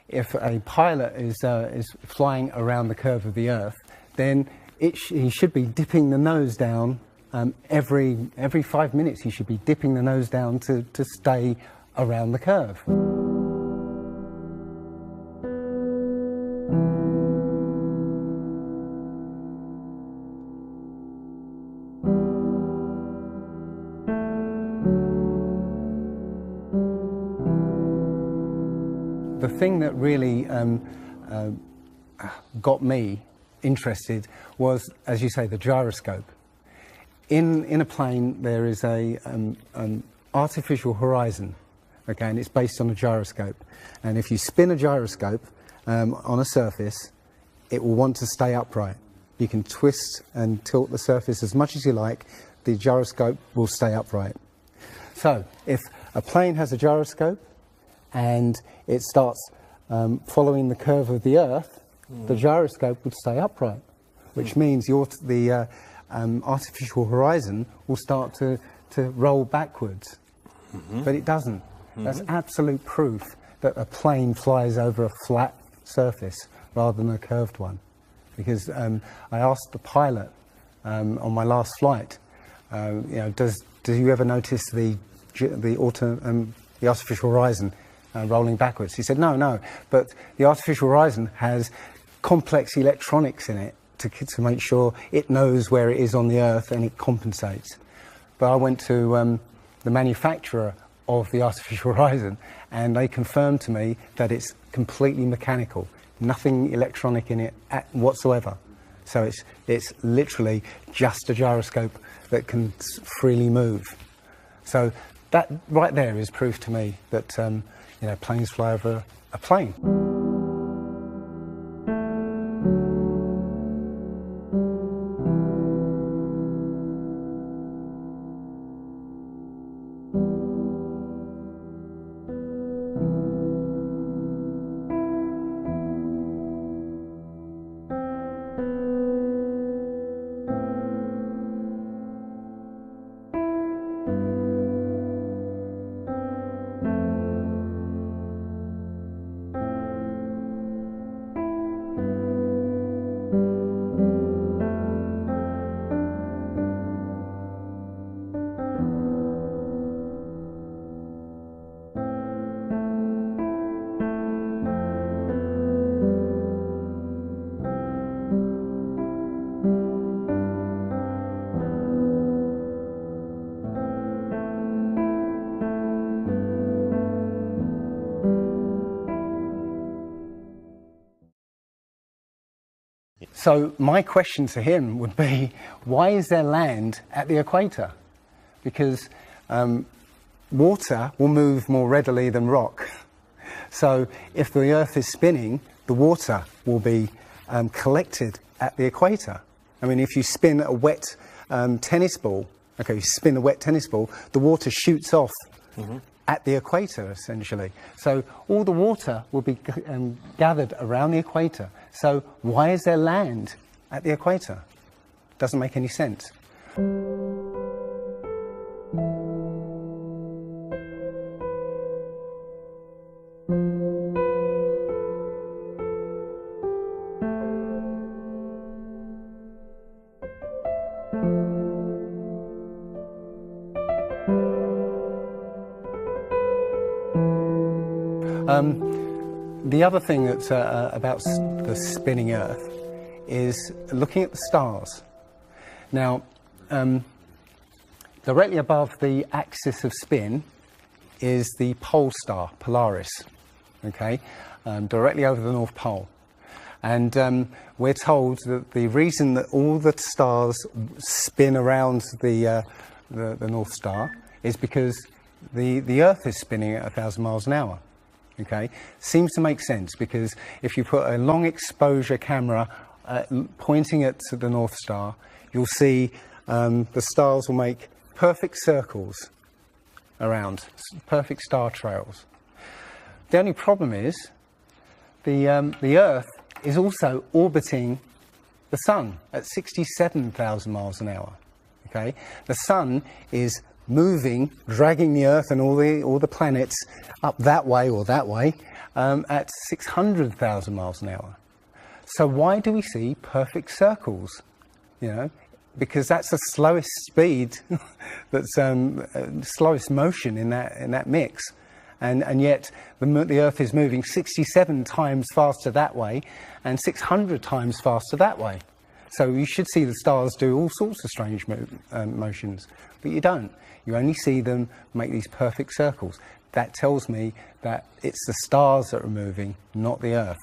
if a pilot is flying around the curve of the Earth, then he should be dipping the nose down every 5 minutes. He should be dipping the nose down to stay around the curve. The thing that really got me interested was, as you say, the gyroscope. In a plane there is an artificial horizon, okay, and it's based on a gyroscope. And if you spin a gyroscope on a surface, it will want to stay upright. You can twist and tilt the surface as much as you like, the gyroscope will stay upright. So if a plane has a gyroscope and it starts following the curve of the Earth, the gyroscope would stay upright, which means the artificial horizon will start to roll backwards. But it doesn't. That's absolute proof that a plane flies over a flat surface rather than a curved one. Because I asked the pilot on my last flight, you know, do you ever notice the artificial horizon rolling backwards? He said, no, but the artificial horizon has complex electronics in it to make sure it knows where it is on the Earth and it compensates. But I went to the manufacturer of the artificial horizon and they confirmed to me that it's completely mechanical, nothing electronic in it whatsoever. So it's literally just a gyroscope that can freely move. So that right there is proof to me that you know, planes fly over a plane. So my question to him would be, why is there land at the equator? Because water will move more readily than rock. So if the Earth is spinning, the water will be collected at the equator. I mean, if you spin a wet tennis ball, okay, you spin a wet tennis ball, the water shoots off at the equator, essentially. So all the water will be gathered around the equator. So why is there land at the equator? Doesn't make any sense. The other thing that's about the spinning Earth is looking at the stars. Now, directly above the axis of spin is the pole star, Polaris, okay, directly over the North Pole. And we're told that the reason that all the stars spin around the North Star is because the Earth is spinning at 1,000 miles an hour. Okay, seems to make sense, because if you put a long exposure camera pointing at the North Star, you'll see the stars will make perfect circles around, perfect star trails. The only problem is the Earth is also orbiting the Sun at 67,000 miles an hour. Okay, the Sun is moving, dragging the Earth and all the planets up that way or that way at 600,000 miles an hour. So why do we see perfect circles? You know, because that's the slowest speed, that's slowest motion in that mix, and yet the Earth is moving 67 times faster that way and 600 times faster that way. So you should see the stars do all sorts of strange motions, but you don't. You only see them make these perfect circles. That tells me that it's the stars that are moving, not the Earth.